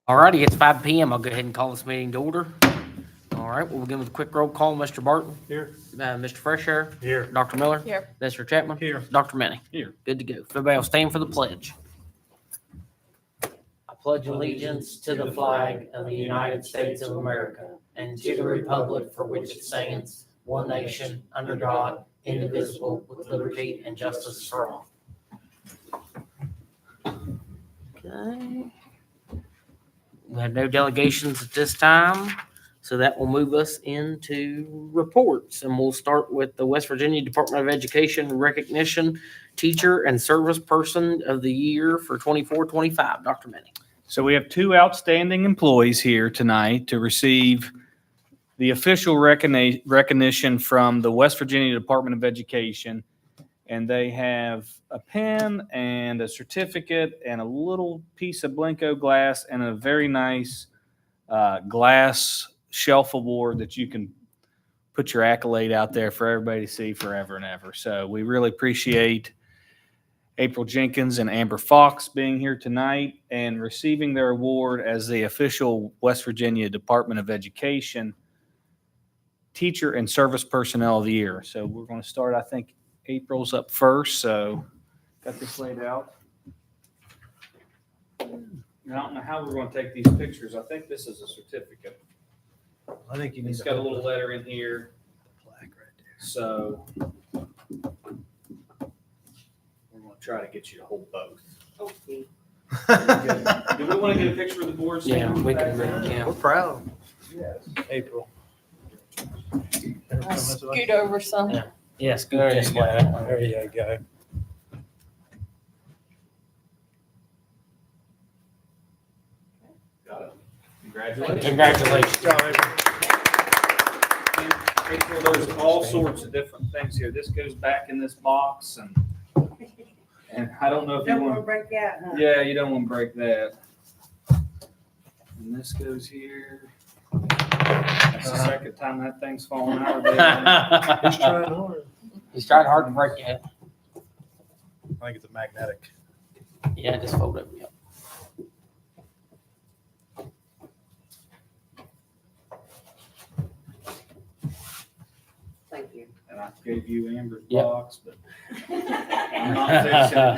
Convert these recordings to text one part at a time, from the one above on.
All righty, it's 5 p.m. I'll go ahead and call this meeting to order. All right, we'll begin with a quick roll call. Mr. Barton? Here. Mr. Freshair? Here. Dr. Miller? Here. Mr. Chapman? Here. Dr. Manning? Here. Good to go. If everybody will stand for the pledge. I pledge allegiance to the flag of the United States of America and to the republic for which it stands, one nation, under God, indivisible, with liberty and justice for all. Okay. We have no delegations at this time, so that will move us into reports. And we'll start with the West Virginia Department of Education Recognition Teacher and Service Person of the Year for 24-25. Dr. Manning. So we have two outstanding employees here tonight to receive the official recognition from the West Virginia Department of Education. And they have a pen and a certificate and a little piece of Blenko glass and a very nice glass shelf award that you can put your accolade out there for everybody to see forever and ever. So we really appreciate April Jenkins and Amber Fox being here tonight and receiving their award as the official West Virginia Department of Education Teacher and Service Personnel of the Year. So we're going to start, I think, April's up first, so got this laid out. I don't know how we're going to take these pictures. I think this is a certificate. I think you need It's got a little letter in here. plaque right there. So we're going to try to get you to hold both. Okay. Do we want to get a picture of the board? Yeah, we can, We're proud. Yes. April. I'll scoot over some. Yeah. Yes, good. There you This go. way. There you go. Got it. Congratulations. Congratulations. Good job, April. And April, there's all sorts of different things here. This goes back in this box and I don't know if you Don't want to want, break out, huh? yeah, you don't want to break that. And this goes here. That's the second time that thing's fallen out of there. He's trying hard. He's trying hard to break it. I think it's a magnetic. Yeah, just fold it. Yep. Thank you. And I gave you Amber's Yep. box, but I'm not fixing it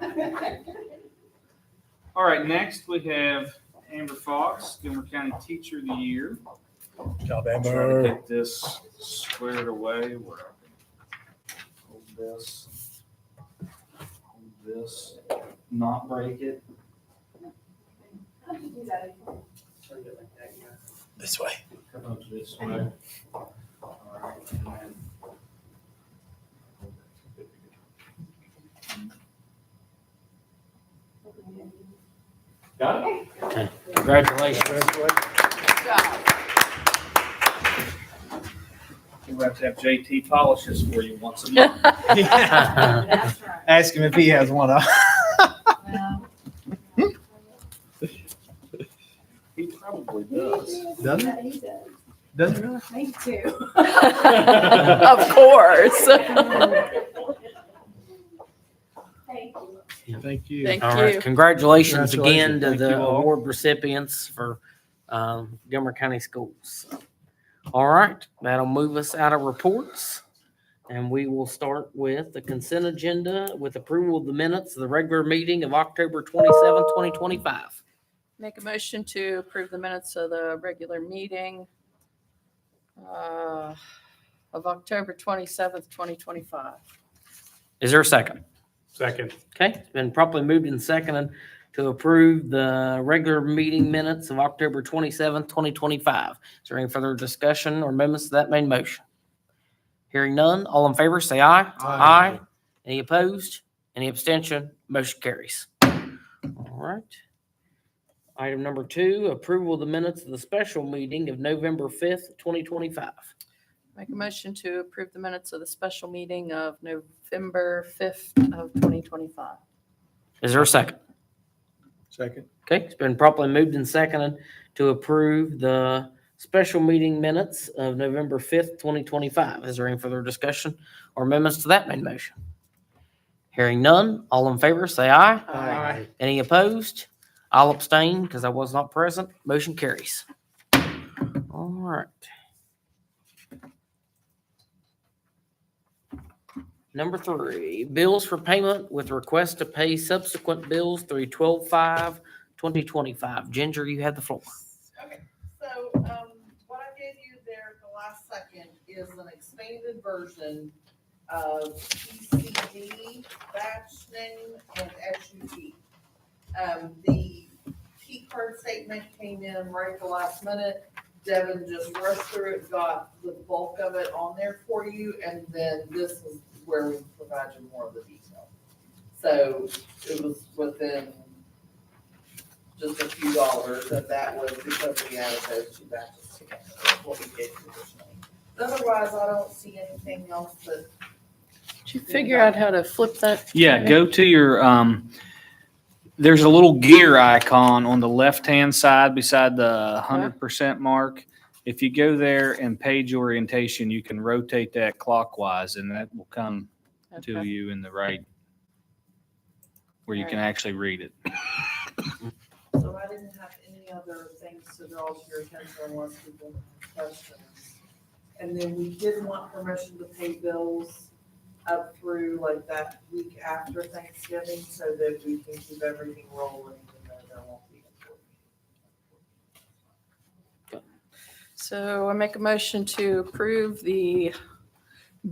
now. All right, next we have Amber Fox, Gilmer County Teacher of the Year. Good job, Try to Amber. get this squared away where I can hold this, not break it. This way. Come up this way. All right, and then- Got it? Okay. Congratulations. We'll have to have JT polish this for you once a month. That's right. Ask him if he has one. He probably does. Doesn't he? He does. Doesn't he really? Me too. Of course. Thank you. Thank All right, you. congratulations again Congratulations. to Thank the you all. award recipients for Gilmer County Schools. All right, that'll move us out of reports. And we will start with the consent agenda with approval of the minutes of the regular meeting of October 27, 2025. Make a motion to approve the minutes of the regular meeting of October 27th, 2025. Is there a second? Second. Okay, it's been properly moved and seconded to approve the regular meeting minutes of October 27th, 2025. Is there any further discussion or amendments to that main motion? Hearing none, all in favor, say aye. Aye. Any opposed? Any abstention? Motion carries. All right. Item number 2, approval of the minutes of the special meeting of November 5th, 2025. Make a motion to approve the minutes of the special meeting of November 5th of 2025. Is there a second? Second. Okay, it's been properly moved and seconded to approve the special meeting minutes of November 5th, 2025. Is there any further discussion or amendments to that main motion? Hearing none, all in favor, say aye. Aye. Any opposed? I'll abstain because I was not present. Motion carries. All right. Number 3, bills for payment with request to pay subsequent bills through 12/5/2025. Ginger, you have the floor. Okay, so, what I gave you there at the last second is an expanded version of PCD, batch name, and SUT. The key card statement came in right at the last minute. Devin just rushed through it, got the bulk of it on there for you, and then this is where we provide you more of the detail. So it was within just a few dollars, and that was because we added those two batches together, what we did traditionally. Otherwise, I don't see anything else that, Did you figure out how to flip that? Yeah, go to your, there's a little gear icon on the left-hand side beside the 100% mark. If you go there and page orientation, you can rotate that clockwise and that will come to Okay. you in the right, where you can actually read it. so I didn't have any other things to draw to your attention unless people have questions. And then we did want permission to pay bills up through like that week after Thanksgiving so that we can keep everything rolling even though there won't be a court meeting. So I make a motion to approve the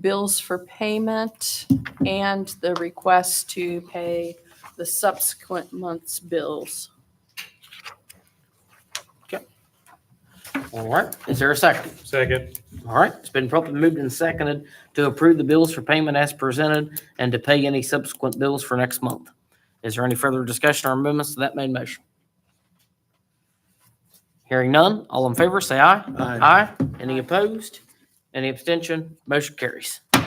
bills for payment and the request to pay the subsequent month's bills. All right. Is there a second? Second. All right. It's been properly moved and seconded to approve the bills for payment as presented and to pay any subsequent bills for next month. Is there any further discussion or amendments to that main motion? Hearing none. All in favor, say aye. Aye. Any opposed? Any abstention? Motion carries. All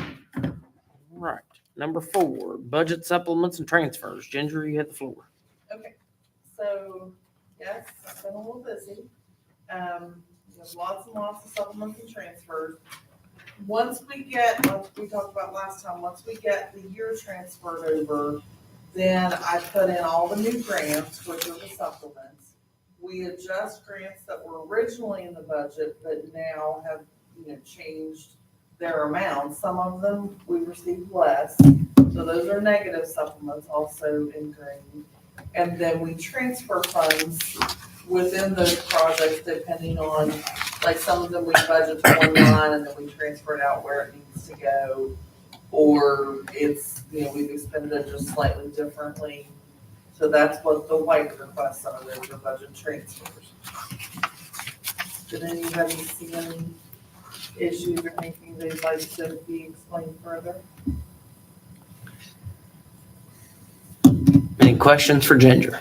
right. Number 4, budget supplements and transfers. Ginger, you have the floor. Okay, so, yes, I've been a little busy. There's lots and lots of supplements and transfers. Once we get, like we talked about last time, once we get the year transferred over, then I put in all the new grants, which are the supplements. We adjust grants that were originally in the budget, but now have, changed their amounts. Some of them we received less, so those are negative supplements also in green. And then we transfer funds within those projects depending on, like some of them we budget to one line and then we transfer it out where it needs to go. Or it's, we've expended it just slightly differently. So that's what the white request, some of those are budget transfers. Did anybody see any issues or anything they'd like to be explained further? Any questions for Ginger?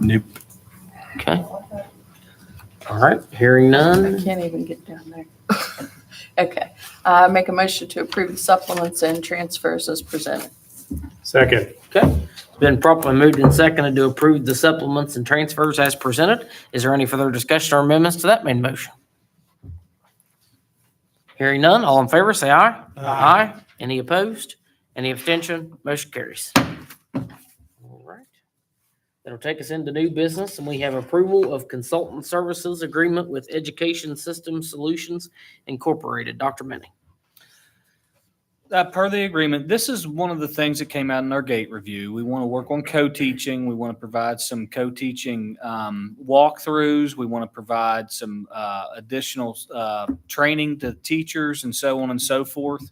Nope. Okay. All right. Hearing I none. can't even get down there. Okay, make a motion to approve the supplements and transfers as presented. Second. Okay. It's been properly moved and seconded to approve the supplements and transfers as presented. Is there any further discussion or amendments to that main motion? Hearing none. All in favor, say aye. Aye. Any opposed? Any abstention? Motion carries. All right. That'll take us into new business, and we have approval of consultant services agreement with Education System Solutions Incorporated. Dr. Minnie. Per the agreement, this is one of the things that came out in our gate review. We want to work on co-teaching. We want to provide some co-teaching walkthroughs. We want to provide some additional training to teachers and so on and so forth.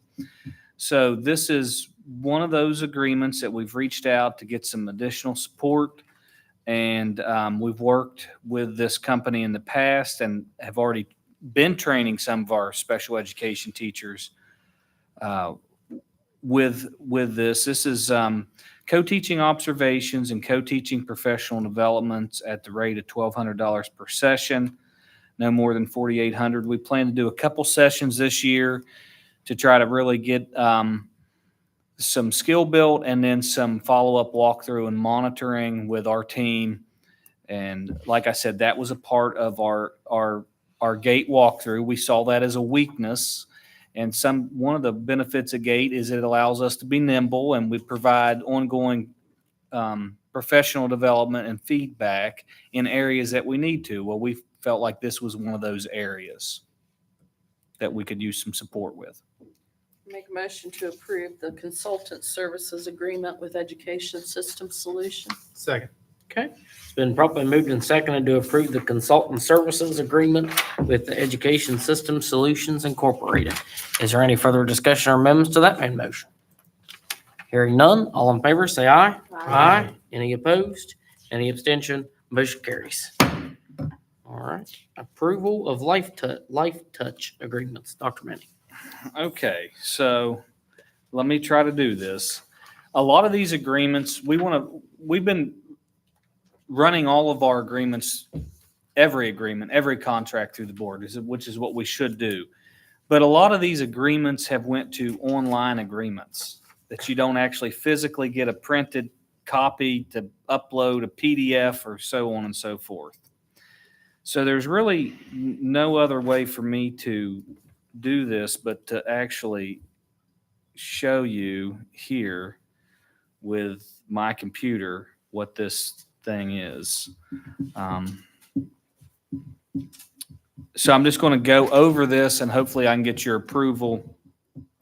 So this is one of those agreements that we've reached out to get some additional support. And we've worked with this company in the past and have already been training some of our special education teachers with this. This is co-teaching observations and co-teaching professional developments at the rate of $1,200 per session, no more than $4,800. We plan to do a couple sessions this year to try to really get some skill built and then some follow-up walkthrough and monitoring with our team. And like I said, that was a part of our GATE walkthrough. We saw that as a weakness. And one of the benefits of GATE is it allows us to be nimble, and we provide ongoing professional development and feedback in areas that we need to. Well, we felt like this was one of those areas that we could use some support with. Make a motion to approve the consultant services agreement with Education System Solution. Second. Okay, it's been properly moved and seconded to approve the consultant services agreement with the Education System Solutions Incorporated. Is there any further discussion or amendments to that main motion? Hearing none, all in favor, say aye. Aye. Any opposed? Any abstention? Motion carries. All right, approval of Life Touch agreements. Dr. Manning. Okay, so let me try to do this. A lot of these agreements, we've been running all of our agreements, every contract through the board, which is what we should do. But a lot of these agreements have went to online agreements that you don't actually physically get a printed copy to upload a PDF or so on and so forth. So there's really no other way for me to do this but to actually show you here with my computer what this thing is. So I'm just going to go over this and hopefully I can get your approval.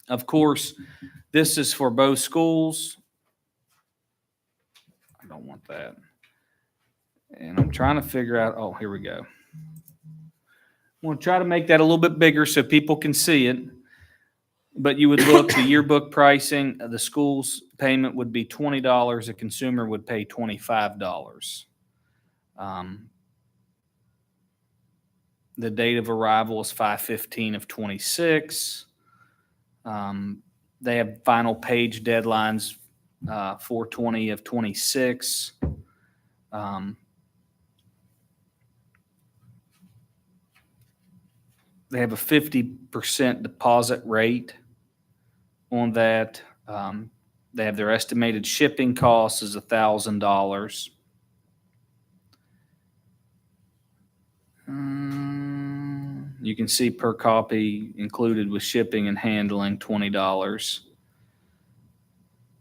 Of course, this is for both schools. I don't want that. And I'm trying to figure out, oh, here we go. I'm going to try to make that a little bit bigger so people can see it. But you would look, the yearbook pricing, the school's payment would be $20. A consumer would pay $25. The date of arrival is 5/15 of 26. They have final page deadlines, 4/20 of 26. They have a 50% deposit rate on that. They have their estimated shipping cost is $1,000. You can see per copy included with shipping and handling, $20.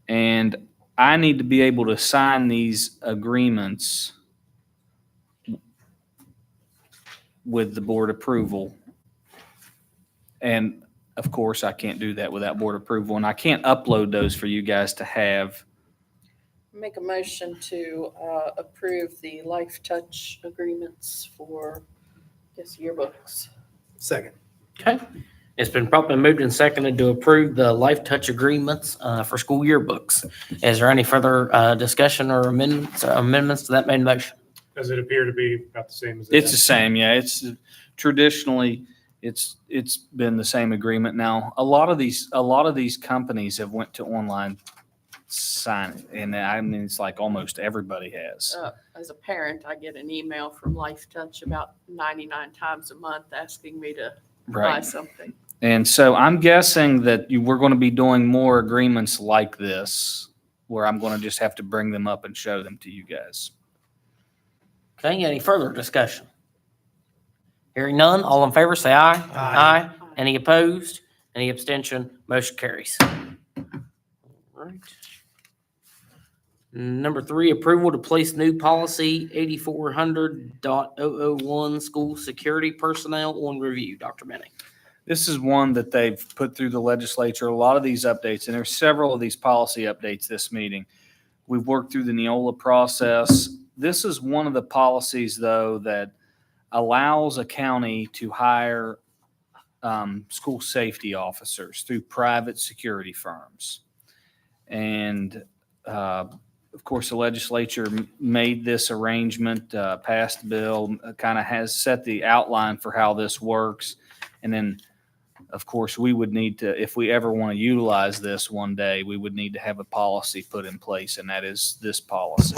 And I need to be able to sign these agreements with the board approval. And of course, I can't do that without board approval, and I can't upload those for you guys to have. Make a motion to approve the Life Touch agreements for, I guess, yearbooks. Second. Okay, it's been properly moved and seconded to approve the Life Touch agreements for school yearbooks. Is there any further discussion or amendments to that main motion? Does it appear to be about the same as? It's the same, yeah. It's traditionally, it's been the same agreement. Now, a lot of these companies have went to online signing, and I mean, it's like almost everybody has. As a parent, I get an email from Life Touch about 99 times a month asking me to buy Right. something. And so I'm guessing that we're going to be doing more agreements like this, where I'm going to just have to bring them up and show them to you guys. Okay, any further discussion? Hearing none, all in favor, say aye. Aye. Any opposed? Any abstention? Motion carries. All right. Number 3, approval to place new policy 8400.001 school security personnel on review. Dr. Manning. This is one that they've put through the legislature, a lot of these updates, and there's several of these policy updates this meeting. We've worked through the Neola process. This is one of the policies, though, that allows a county to hire school safety officers through private security firms. And of course, the legislature made this arrangement, passed the bill, kind of has set the outline for how this works. And then, of course, we would need to, if we ever want to utilize this one day, we would need to have a policy put in place, and that is this policy.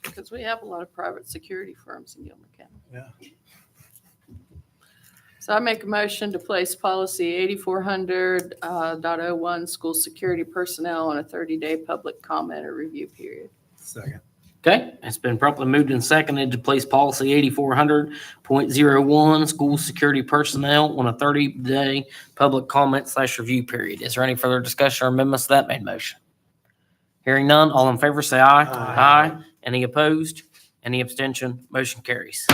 Because we have a lot of private security firms in Gilmer County. Yeah. So I make a motion to place policy 8400.01 school security personnel on a 30-day public comment or review period. Second. Okay, it's been properly moved and seconded to place policy 8400.01 school security personnel on a 30-day public comment/review period. Is there any further discussion or amendments to that main motion? Hearing none, all in favor say aye. Aye. Any opposed? Any abstention? Motion carries.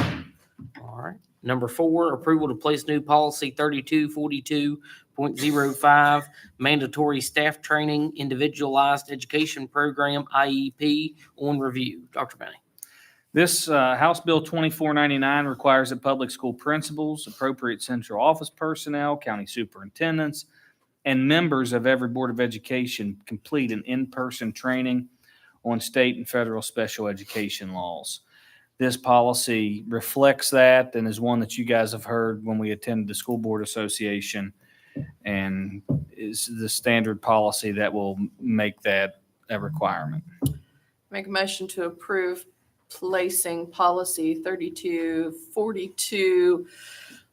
All right. Number 4, approval to place new policy 3242.05, mandatory staff training, individualized education program, IEP, on review. Dr. Benny. This House Bill 2499 requires that public school principals, appropriate central office personnel, county superintendents, and members of every Board of Education complete an in-person training on state and federal special education laws. This policy reflects that and is one that you guys have heard when we attended the School Board Association, and is the standard policy that will make that a requirement. Make a motion to approve placing policy 3242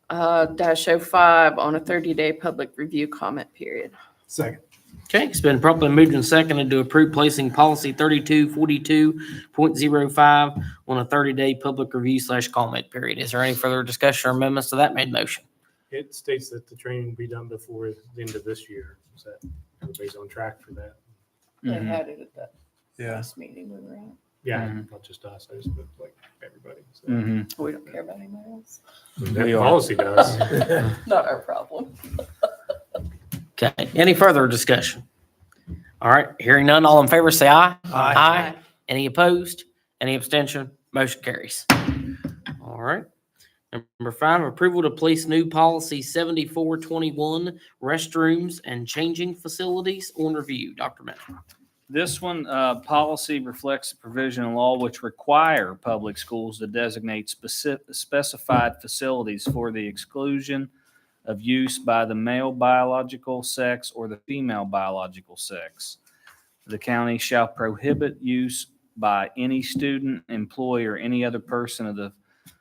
-05 on a 30-day public review comment period. Second. Okay, it's been properly moved and seconded to approve placing policy 3242.05 on a 30-day public review / comment period. Is there any further discussion or amendments to that made motion? It states that the training will be done before the end of this year. Is that everybody's on track for that? They Mhm. had it at that Yeah. last meeting we were at. Yeah, Mhm. not just us. I just meant like everybody. So Mhm. We don't care about anybody else. that We are. policy does. Not our problem. Okay, any further discussion? All right, hearing none, all in favor say aye. Aye. Any opposed? Any abstention? Motion carries. All right. Number 5, approval to place new policy 7421, restrooms and changing facilities, on review. Dr. Bennett. This one, policy reflects the provision in law which require public schools to designate specified facilities for the exclusion of use by the male biological sex or the female biological sex. The county shall prohibit use by any student, employee, or any other person of the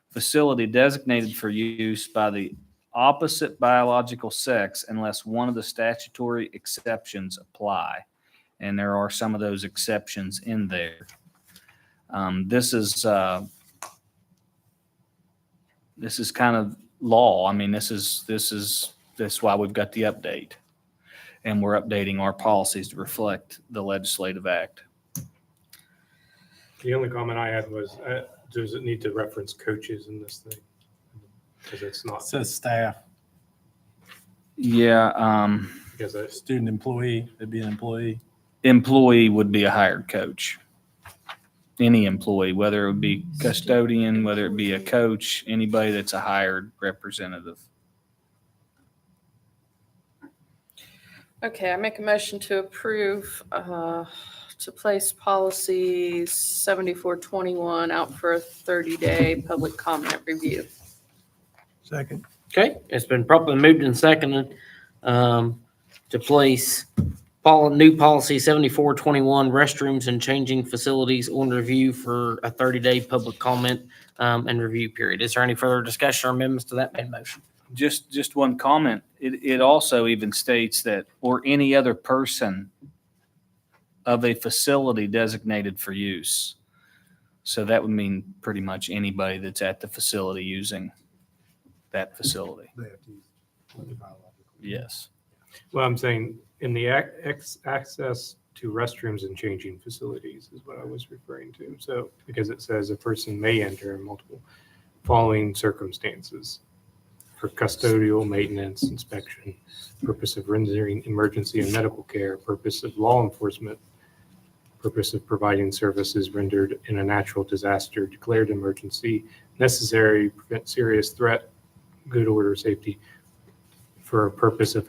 facility designated for use by the opposite biological sex unless one of the statutory exceptions apply. And there are some of those exceptions in there. This is kind of law. I mean, that's why we've got the update, and we're updating our policies to reflect the legislative act. The only comment I had was, does it need to reference coaches in this thing? Because it's not, Says staff, Yeah, because I, student employee, it'd be an employee. employee would be a hired coach. Any employee, whether it would be custodian, whether it be a coach, anybody that's a hired representative. Okay, I make a motion to approve, to place policy 7421 out for a 30-day public comment review. Second. Okay, it's been properly moved and seconded to place new policy 7421, restrooms and changing facilities, on review for a 30-day public comment and review period. Is there any further discussion or amendments to that main motion? Just one comment. It also even states that, or any other person of a facility designated for use. So that would mean pretty much anybody that's at the facility using that facility. They have to use biological. Yes. well, I'm saying in the access to restrooms and changing facilities is what I was referring to. So, because it says a person may enter in multiple following circumstances: for custodial, maintenance, inspection, purpose of rendering emergency and medical care, purpose of law enforcement, purpose of providing services rendered in a natural disaster, declared emergency, necessary, prevent serious threat, good order, safety, for a purpose of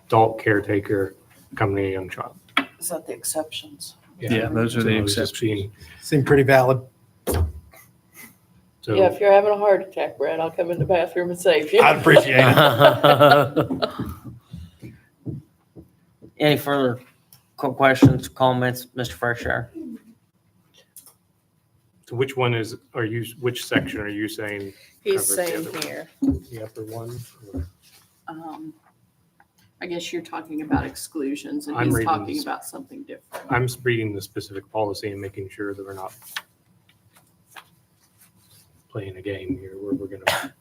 adult caretaker accompanying a young child. Is that the exceptions? Yeah, those are So the I was just exceptions. being- Seemed pretty valid. So. Yeah, if you're having a heart attack, Brad, I'll come in the bathroom and save you. I'd appreciate it. Any further questions, comments, Mr. Freshour? So which which section are you saying? He's Covered the saying other one. here, The upper one? Or- I guess you're talking about exclusions and I'm he's reading talking this. about something different. I'm reading the specific policy and making sure that we're not playing a game here where we're gonna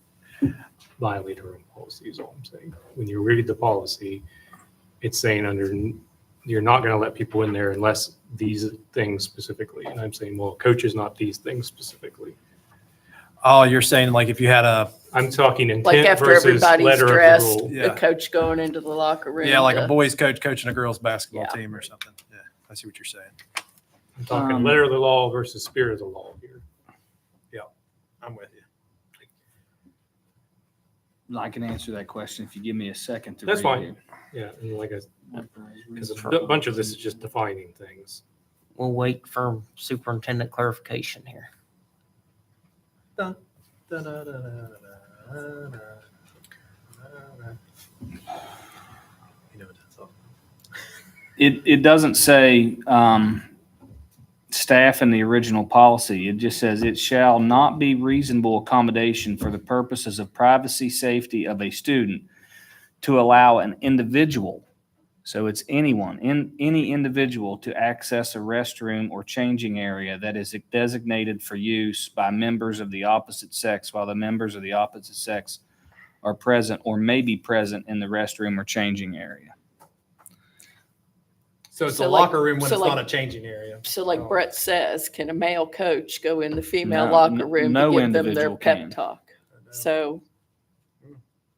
violate our own policy is all I'm saying. When you read the policy, it's saying under you're not going to let people in there unless these things specifically. And I'm saying, well, coach is not these things specifically. Oh, you're saying like if you had a, I'm talking Like intent after versus everybody's letter of the dressed, rule. the Yeah. coach going into the locker room. yeah, like a to- boys coach coaching a girls basketball Yeah. team or something. Yeah, I see what you're saying. I'm talking Um, letter of the law versus spirit of the law here. I'm with you. I can answer that question if you give me a second to That's read fine. it. Yeah, and like because Because a bunch of this is just defining things. We'll wait for superintendent clarification here. You know what that's all. It doesn't say staff in the original policy. It just says it shall not be reasonable accommodation for the purposes of privacy, safety of a student to allow an individual, so it's anyone, any individual to access a restroom or changing area that is designated for use by members of the opposite sex while the members of the opposite sex are present or may be present in the restroom or changing area. So it's So a like- locker room when so it's like- not a changing area. So like Oh. Brett says, can a male coach go in the female No, locker room no to give them their individual pep can. talk? So,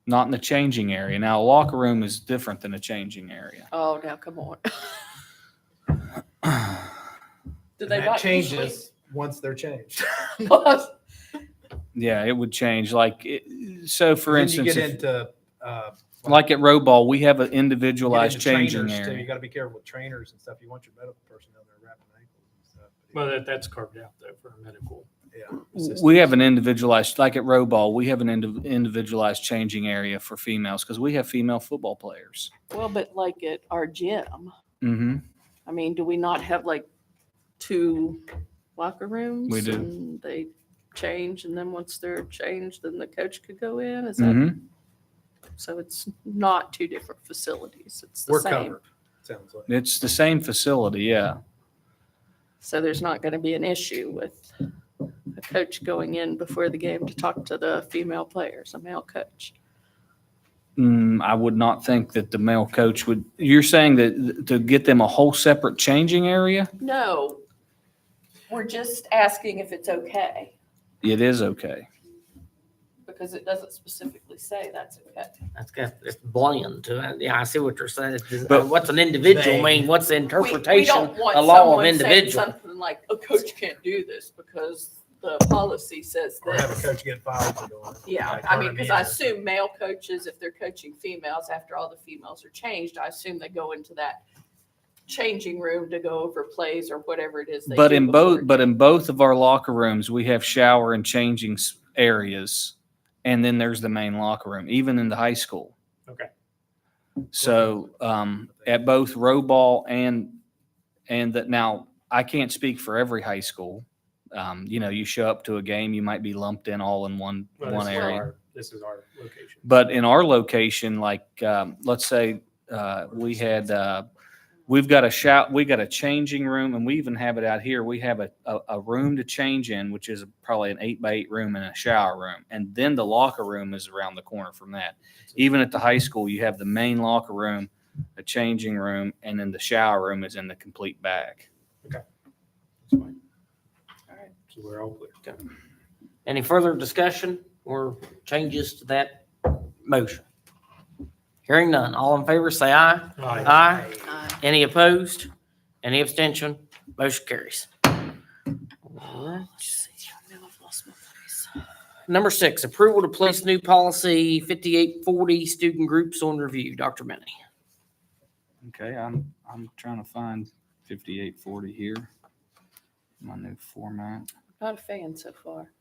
Not in the changing area. Now, a locker room is different than a changing area. oh, now come on. Do And they that not changes once they're changed. usually- Yeah, it would change. Like, so for Then instance, you get if- into like at row ball, we have an you get individualized into changing trainers, too. You area. got to be careful with trainers and stuff. You want your medical personnel there wrapping ankles and stuff. Well, that's carved out though for medical. Yeah. We have an individualized, like at row ball, we have an individualized changing area for females because we have female football players. Well, but like at our gym, Mm-hmm. I mean, do we not have like 2 locker rooms? We do. And they change, and then once they're changed, then the coach could go in? Is that, Mm-hmm. so it's not 2 different facilities, it's the We're same. covered, sounds like. It's the same facility, yeah. So there's not going to be an issue with a coach going in before the game to talk to the female players, a male coach. I would not think that the male coach would, you're saying that to get them a whole separate changing area? No, we're just asking if it's okay, It is okay. because it doesn't specifically say that's okay. That's got it's bland to it. Yeah, I see what you're saying. But- What's an individual They- mean? What's the We interpretation? don't want A law of someone saying individual. something like, a coach can't do this because the policy says Or have a this. coach get fired for doing it. Yeah, Like I mean, turning because in I or- assume male coaches, if they're coaching females, after all the females are changed, I assume they go into that changing room to go over plays or whatever it is they But do in before both, but in both of our locker rooms, we have shower and changing areas. And then there's the main locker room, even in the high school. Okay. So, at both row ball and that, now, I can't speak for every high school. You show up to a game, you might be lumped in all in one Well, area. This is our location. But in our location, like, let's say, we've got a changing room, and we even have it out here. We have a room to change in, which is probably an 8x8 room and a shower room. And then the locker room is around the corner from that. Even at the high school, you have the main locker room, a changing room, and then the shower room is in the complete back. That's fine. All right. So we're all clear. Any further discussion or changes to that motion? Hearing none. All in favor, say aye. Aye. Any opposed? Any abstention? Motion carries. Number 6, approval to place new policy 5840 student groups on review. Dr. Benny. Okay, I'm trying to find 5840 here. My new format. Not a fan so far.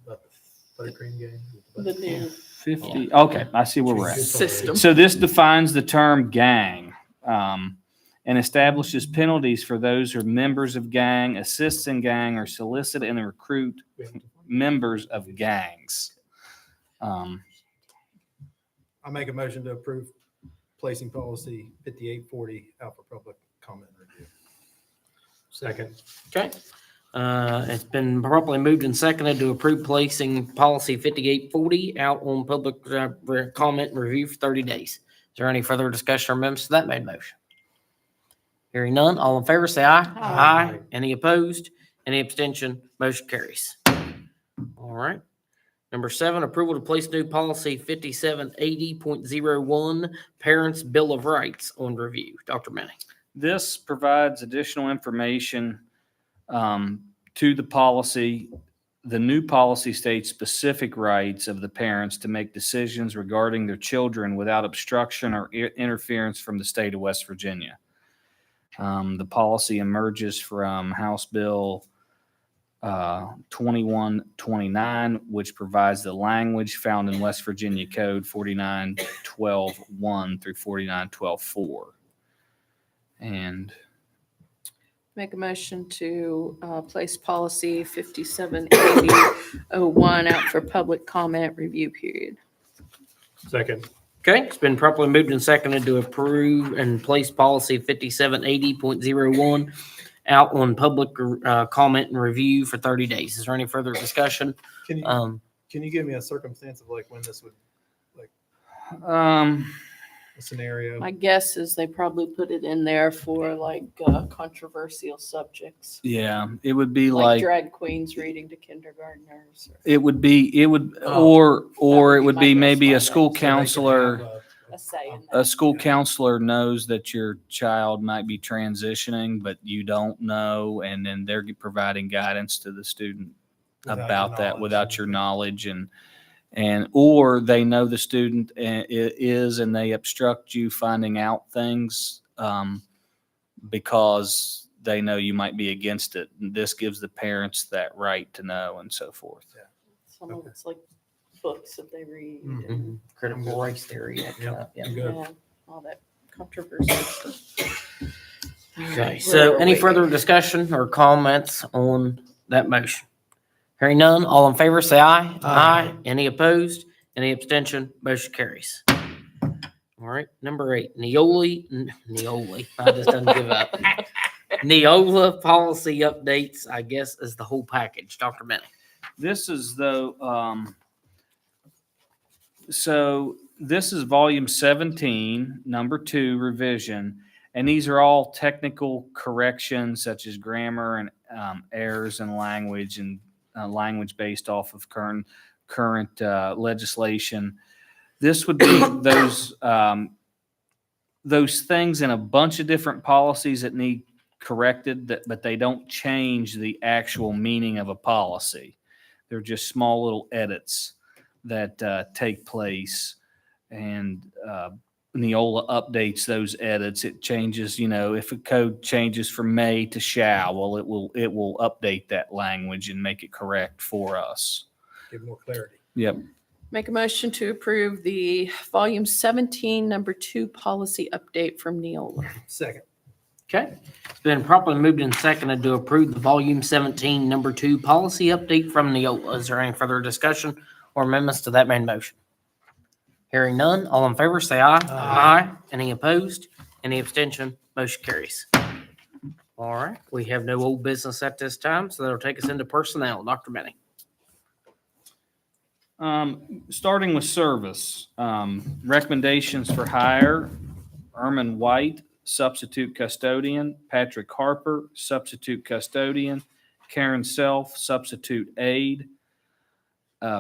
About the Buttercream game. The new 50. Okay, I see where we're at. system. So this defines the term gang, and establishes penalties for those who are members of gang, assists in gang, or solicit and recruit members of gangs. I make a motion to approve placing policy 5840 out for public comment and review. Second. Okay. It's been properly moved and seconded to approve placing policy 5840 out on public comment and review for 30 days. Is there any further discussion or amendments to that made motion? Hearing none, all in favor say aye. Aye. Any opposed? Any abstention? Motion carries. All right. Number 7, approval to place new policy 5780.01, Parents' Bill of Rights on review. Dr. Manning. This provides additional information to the policy. The new policy states specific rights of the parents to make decisions regarding their children without obstruction or interference from the state of West Virginia. The policy emerges from House Bill 2129, which provides the language found in West Virginia Code 4912.1 through 4912.4. And Make a motion to place policy 578001 out for public comment review period. Second. Okay, it's been properly moved and seconded to approve and place policy 5780.01 out on public comment and review for 30 days. Is there any further discussion? Can you give me a circumstance of like when this would, a scenario? My guess is they probably put it in there for like controversial subjects, yeah, it would be like like drag queens reading to kindergartners. it would be, or That it would would be be my maybe guess a school So they could have counselor. A say in A that. school counselor knows that your child might be transitioning, but you don't know, and then they're providing guidance to the student Without your about that knowledge. without your knowledge, and or they know the student is, and they obstruct you finding out things because they know you might be against it. And this gives the parents that right to know, and so forth. Some of it's like books that they read Mhm. and Critical race theory. Yep. Yeah. I'm good. yeah, all that controversial stuff. Okay, so any further discussion or comments on that motion? Hearing none, all in favor say aye. Aye. Any opposed? Any abstention? Motion carries. All right, number 8, Neoli, I just done give up. Neola policy updates, I guess, is the whole package. Dr. Manning. This is so this is volume 17, number 2 revision, and these are all technical corrections such as grammar and errors in language and language based off of current legislation. This would be those things in a bunch of different policies that need corrected, but they don't change the actual meaning of a policy. They're just small little edits that take place, and Neola updates those edits. It changes, if a code changes from may to shall, well, it will update that language and make it correct for us. Give more clarity. Yep. Make a motion to approve the volume 17, number 2 policy update from Neola. Second. Okay, it's been properly moved and seconded to approve the volume 17, number 2 policy update from Neola. Is there any further discussion or amendments to that main motion? Hearing none, all in favor say aye. Aye. Any opposed? Any abstention? Motion carries. All right, we have no old business at this time, so that'll take us into personnel. Dr. Manning. Starting with service, recommendations for hire: Erman White, substitute custodian; Patrick Harper, substitute custodian; Karen Self, substitute aide;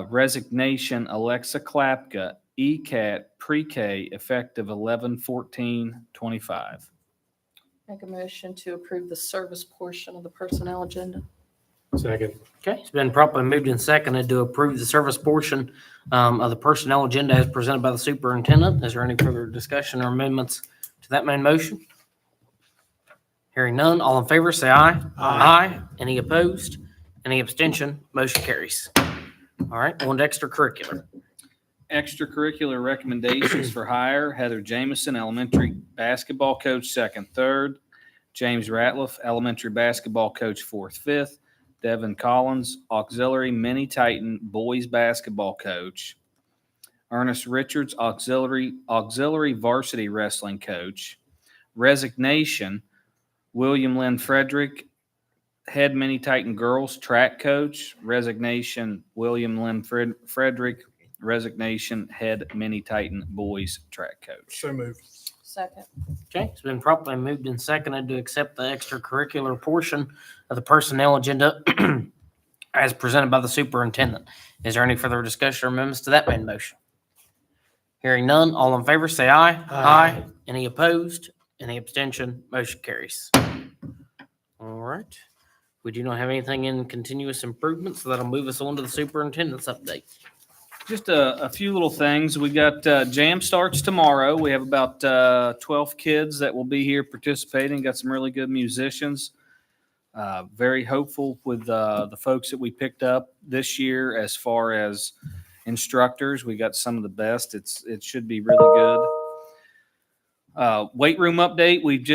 resignation: Alexa Klapka, ECAT, pre-K, effective 11/14/25. Make a motion to approve the service portion of the personnel agenda. Second. Okay, it's been properly moved and seconded to approve the service portion of the personnel agenda as presented by the superintendent. Is there any further discussion or amendments to that main motion? Hearing none, all in favor say aye. Aye. Any opposed? Any abstention? Motion carries. All right, on to extracurricular. Extracurricular recommendations for hire: Heather Jamison, elementary basketball coach, 2nd, 3rd; James Ratliff, elementary basketball coach, 4th, 5th; Devin Collins, auxiliary mini Titan boys basketball coach; Ernest Richards, auxiliary varsity wrestling coach. Resignation: William Lynn Frederick, head mini Titan girls track coach. Resignation: William Lynn Frederick, resignation, head mini Titan boys track coach. So moved. Second. Okay, it's been properly moved and seconded to accept the extracurricular portion of the personnel agenda as presented by the superintendent. Is there any further discussion or amendments to that main motion? Hearing none, all in favor say aye. Aye. Any opposed? Any abstention? Motion carries. All right. We do not have anything in continuous improvement, so that'll move us on to the superintendent's update. Just a few little things. We got jam starts tomorrow. We have about 12 kids that will be here participating. Got some really good musicians. Very hopeful with the folks that we picked up this year as far as instructors. We got some of the best. It should be really good. Weight room update. We've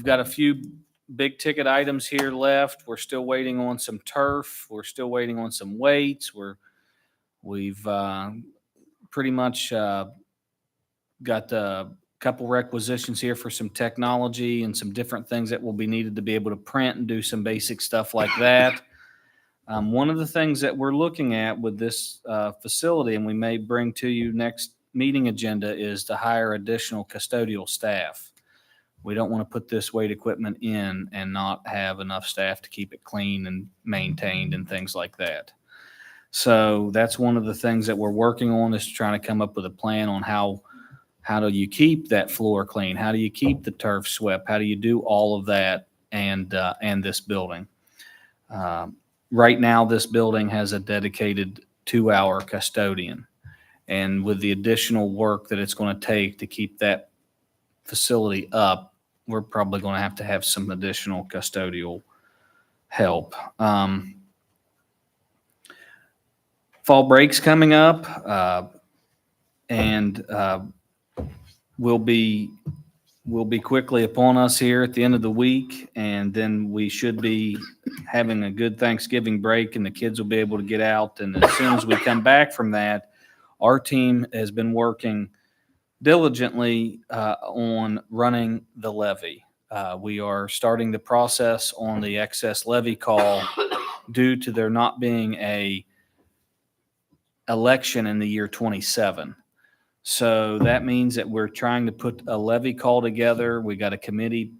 got a few big ticket items here left. We're still waiting on some turf. We're still waiting on some weights. We've pretty much got a couple requisitions here for some technology and some different things that will be needed to be able to print and do some basic stuff like that. One of the things that we're looking at with this facility, and we may bring to you next meeting agenda, is to hire additional custodial staff. We don't want to put this weight equipment in and not have enough staff to keep it clean and maintained and things like that. So that's one of the things that we're working on, is trying to come up with a plan on how do you keep that floor clean? How do you keep the turf swept? How do you do all of that and this building? Right now, this building has a dedicated 2-hour custodian. And with the additional work that it's going to take to keep that facility up, we're probably going to have some additional custodial help. Fall break's coming up, and will be quickly upon us here at the end of the week, and then we should be having a good Thanksgiving break, and the kids will be able to get out. And as soon as we come back from that, our team has been working diligently on running the levy. We are starting the process on the excess levy call due to there not being a election in the year 27. So that means that we're trying to put a levy call together. We got a committee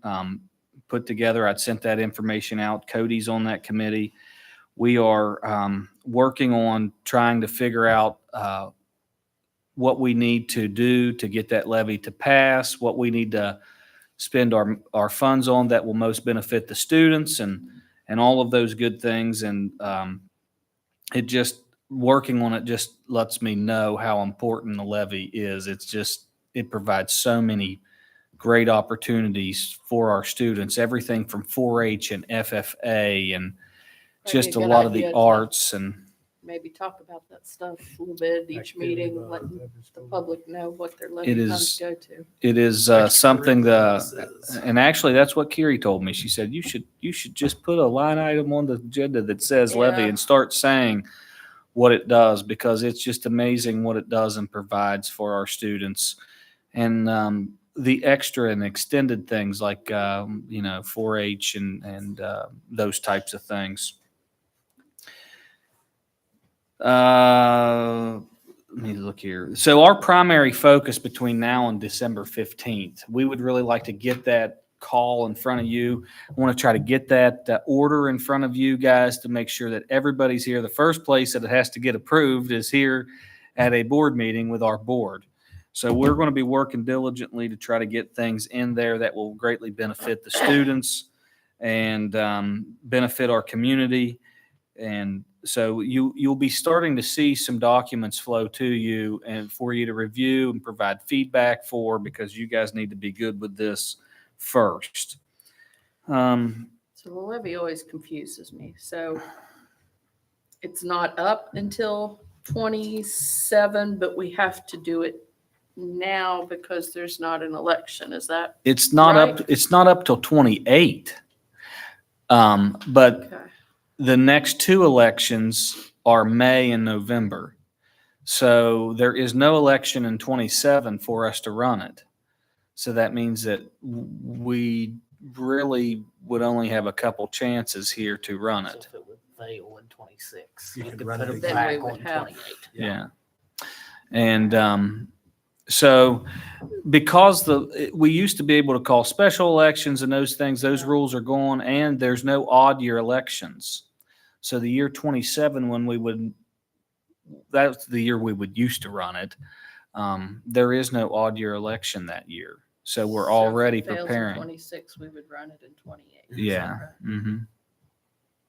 put together. I'd sent that information out. Cody's on that committee. We are working on trying to figure out what we need to do to get that levy to pass, what we need to spend our funds on that will most benefit the students, and all of those good things. And it just, working on it just lets me know how important the levy is. It provides so many great opportunities for our students, everything from 4-H and FFA and just a Probably a good lot of the idea to arts. And maybe talk about that stuff a little bit at each meeting, letting the public know what their It levy is- funds go to. it is something and actually that's what Kiri told me. She said, you should just put a line item on the agenda that says levy Yeah. and start saying what it does, because it's just amazing what it does and provides for our students. And the extra and extended things like 4-H and those types of things. Let me look here. So our primary focus between now and December 15th, we would really like to get that call in front of you. I want to try to get that order in front of you guys to make sure that everybody's here. The first place that it has to get approved is here at a board meeting with our board. So we're going to be working diligently to try to get things in there that will greatly benefit the students and benefit our community. And so you'll be starting to see some documents flow to you and for you to review and provide feedback for, because you guys need to be good with this first. So the levy always confuses me. So it's not up until 27, but we have to do it now because there's not an election. Is that It's not Right. up. It's not up till 28. But okay? the next two elections are May and November. So there is no election in 27 for us to run it. So that means that we really would only have a couple chances here to run So it. if it would fail in 26, You you could could run put it it again. back Then we on would have- 28. Yeah. And So because we used to be able to call special elections and those things, those rules are gone, and there's no odd year elections. So the year 27, that's the year we would used to run it. There is no odd year election that year. So we're already Fails in preparing. 26, we would run it in 28. Is that Yeah. right? Mm-hmm.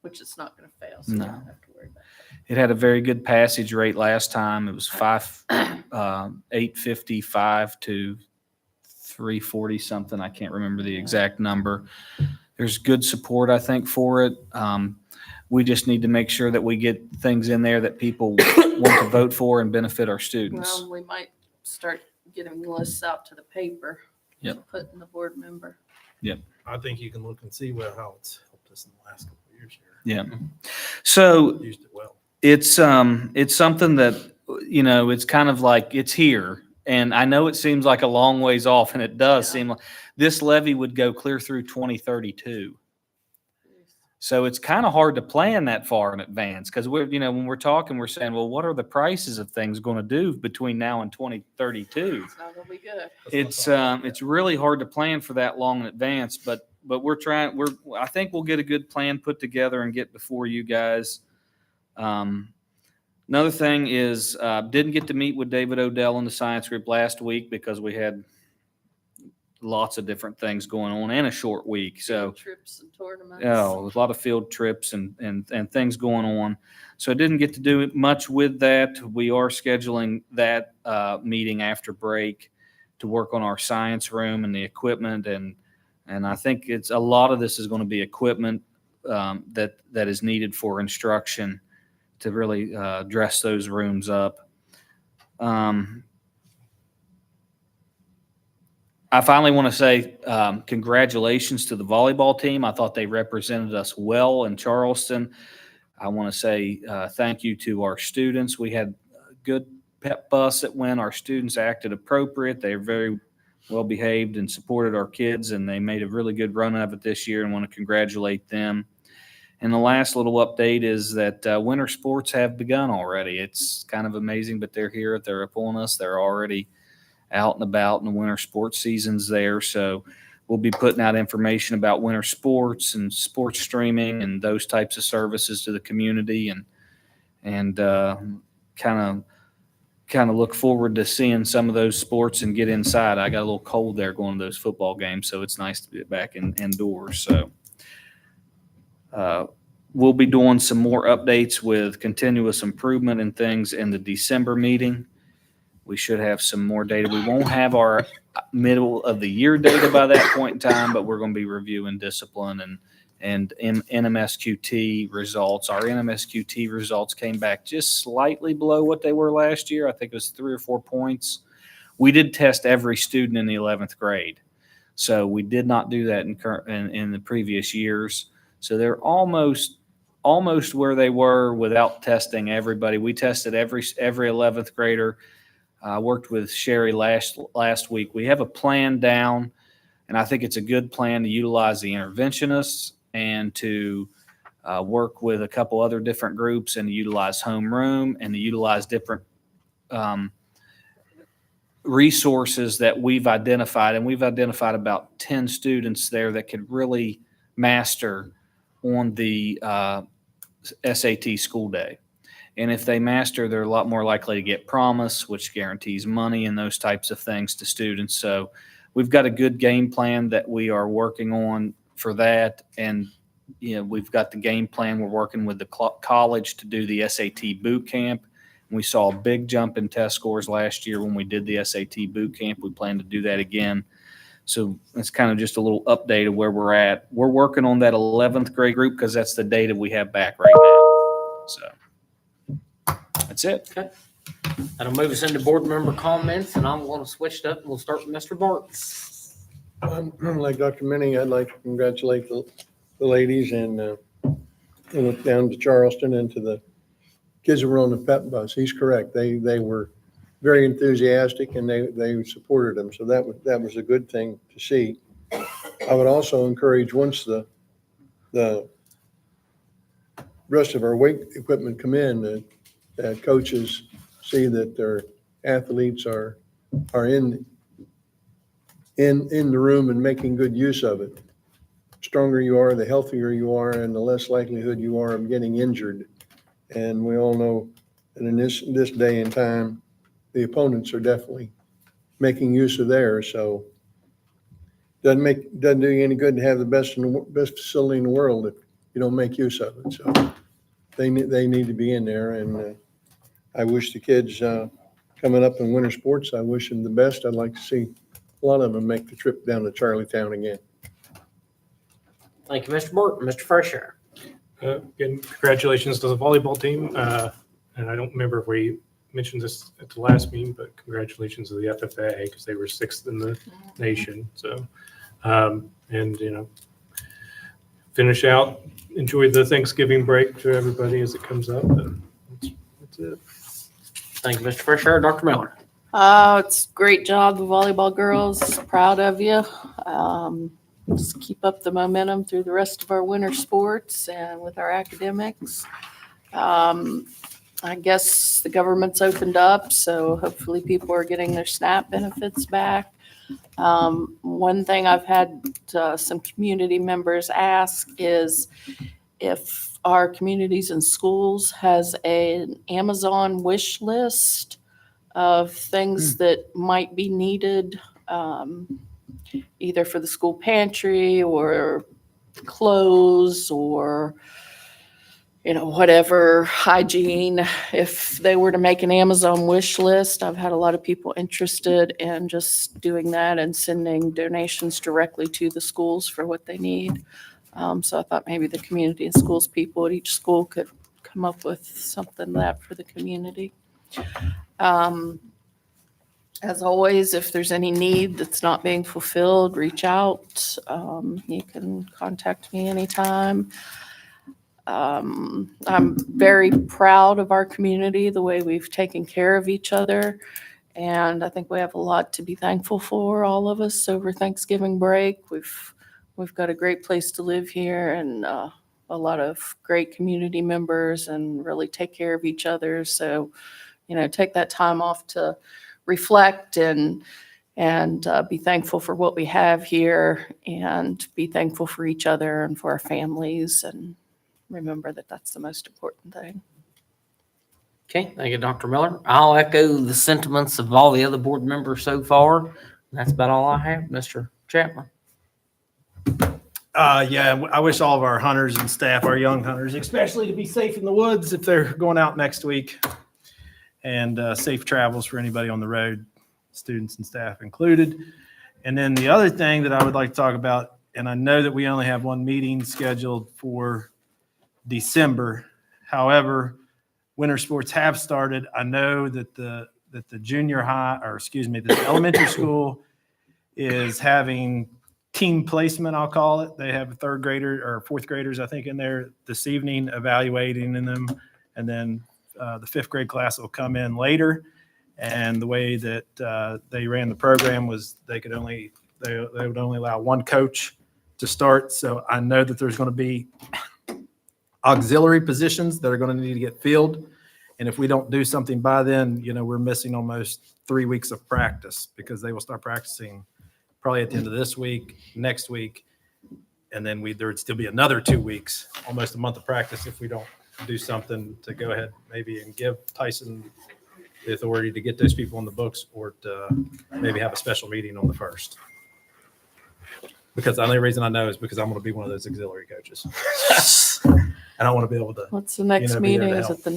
Which it's not going to fail, so we No. don't have to worry about It had a very good passage rate last time. It was 855 to 340 something. I can't remember the exact number. There's good support, I think, for it. We just need to make sure that we get things in there that people want to vote for and benefit our that. students. Well, we might start getting lists out to the paper. Yep. Putting the board member. I think you can look and see how it's helped us in the last couple of years here. Yeah. So Used it well. it's something that, it's kind of like it's here. And I know it seems like a long ways off, and it does Yeah. seem like this levy would go clear through 2032. So it's kind of hard to plan that far in advance, because when we're talking, we're saying, well, what are the prices of things going to do between now and 2032? It's not going to be good. It's really hard to plan for that long in advance, but I think we'll get a good plan put together and get before you guys. Another thing is, didn't get to meet with David Odell in the science group last week because we had lots of different things going on and a short week. So Field trips and tournaments. a lot of field trips and things going on. So I didn't get to do much with that. We are scheduling that meeting after break to work on our science room and the equipment. And I think it's a lot of this is going to be equipment that is needed for instruction to really dress those rooms up. I finally want to say congratulations to the volleyball team. I thought they represented us well in Charleston. I want to say thank you to our students. We had a good pep bus that went. Our students acted appropriate. They were very well behaved and supported our kids, and they made a really good run of it this year, and want to congratulate them. And the last little update is that winter sports have begun already. It's kind of amazing, but they're here. They're upon us. They're already out and about, and the winter sports season's there. So we'll be putting out information about winter sports and sports streaming and those types of services to the community, and kind of look forward to seeing some of those sports and get inside. I got a little cold there going to those football games, so it's nice to be back indoors. So we'll be doing some more updates with continuous improvement and things in the December meeting. We should have some more data. We won't have our middle of the year data by that point in time, but we're going to be reviewing discipline and NMSQT results. Our NMSQT results came back just slightly below what they were last year. I think it was 3 or 4 points. We did test every student in the 11th grade. So we did not do that in the previous years. So they're almost where they were without testing everybody. We tested every 11th grader. I worked with Sherry last week. We have a plan down, and I think it's a good plan to utilize the interventionists and to work with a couple other different groups, and to utilize homeroom, and to utilize different resources that we've identified. And we've identified about 10 students there that could really master on the SAT school day. And if they master, they're a lot more likely to get promise, which guarantees money and those types of things to students. So we've got a good game plan that we are working on for that. And, we've got the game plan. We're working with the college to do the SAT boot camp. And we saw a big jump in test scores last year when we did the SAT boot camp. We plan to do that again. So it's kind of just a little update of where we're at. We're working on that 11th grade group because that's the data we have back right now. So. That's it. Okay. That'll move us into board member comments, and I'm going to switch it up, and we'll start with Mr. Bartz. Like Dr. Minnie, I'd like to congratulate the ladies and went down to Charleston and to the kids that were on the pep bus. He's correct. They were very enthusiastic, and they supported them. So that was a good thing to see. I would also encourage, once the rest of our weight equipment come in, that coaches see that their athletes are are in the room and making good use of it. Stronger you are, the healthier you are, and the less likelihood you are of getting injured. And we all know that in this day and time, the opponents are definitely making use of theirs. So doesn't do you any good to have the best facility in the world if you don't make use of it. So they need to be in there. And I wish the kids coming up in winter sports, I wish them the best. I'd like to see a lot of them make the trip down to Charlietown again. Thank you, Mr. Morton. Mr. Fresher. Again, congratulations to the volleyball team. And I don't remember if we mentioned this at the last meeting, but congratulations to the FFA because they were 6th in the nation. So, and finish out, enjoy the Thanksgiving break to everybody as it comes up. And that's it. Thank you, Mr. Fresher. Dr. Miller. It's a great job, the volleyball girls. Proud of you. Just keep up the momentum through the rest of our winter sports and with our academics. I guess the government's opened up, so hopefully people are getting their SNAP benefits back. One thing I've had some community members ask is if our communities and schools has an Amazon wish list of things that might be needed, either for the school pantry or clothes or whatever hygiene. If they were to make an Amazon wish list, I've had a lot of people interested in just doing that and sending donations directly to the schools for what they need. So I thought maybe the community and schools people at each school could come up with something like that for the community. As always, if there's any need that's not being fulfilled, reach out. You can contact me anytime. I'm very proud of our community, the way we've taken care of each other. And I think we have a lot to be thankful for, all of us, over Thanksgiving break. We've got a great place to live here and a lot of great community members and really take care of each other. So, take that time off to reflect and be thankful for what we have here and be thankful for each other and for our families, and remember that that's the most important thing. Okay, thank you, Dr. Miller. I'll echo the sentiments of all the other board members so far. That's about all I have, Mr. Chapman. Yeah, I wish all of our hunters and staff, our young hunters, especially to be safe in the woods if they're going out next week. And safe travels for anybody on the road, students and staff included. And then the other thing that I would like to talk about, and I know that we only have one meeting scheduled for December. However, winter sports have started. I know that the junior high, or excuse me, the elementary school is having team placement, I'll call it. They have third grader or fourth graders, I think, in there this evening evaluating in them. And then the fifth grade class will come in later. And the way that they ran the program was they would only allow one coach to start. So I know that there's going to be auxiliary positions that are going to need to get filled. And if we don't do something by then, we're missing almost 3 weeks of practice because they will start practicing probably at the end of this week, next week. And then there would still be another 2 weeks, almost a month of practice if we don't do something to go ahead maybe and give Tyson the authority to get those people on the books or to maybe have a special meeting on the 1st. Because the only reason I know is because I'm going to be one of those auxiliary coaches. And I want to be able to. What's the next be there meeting? to Is help. it the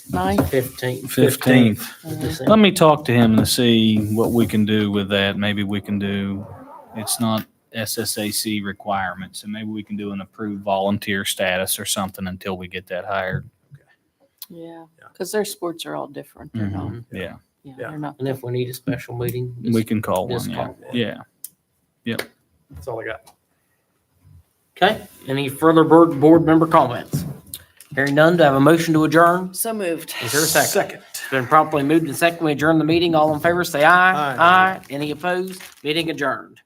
9th? 15th. Let me talk to him and see what we can do with that. Maybe we can do, it's not SSAC requirement, so maybe we can do an approved volunteer status or something until we get that hired. Yeah, because their sports are all different. They're not. Yeah, Yeah, Yeah. they're not. And if we need a special meeting, we can call just one. call Yeah. one. That's all I got. Okay, any further board member comments? Hearing none, do I have a motion to adjourn? So moved. Is there a second? It's been properly moved and second. We adjourn the meeting. All in favor, say aye. Aye. Any opposed? Meeting adjourned.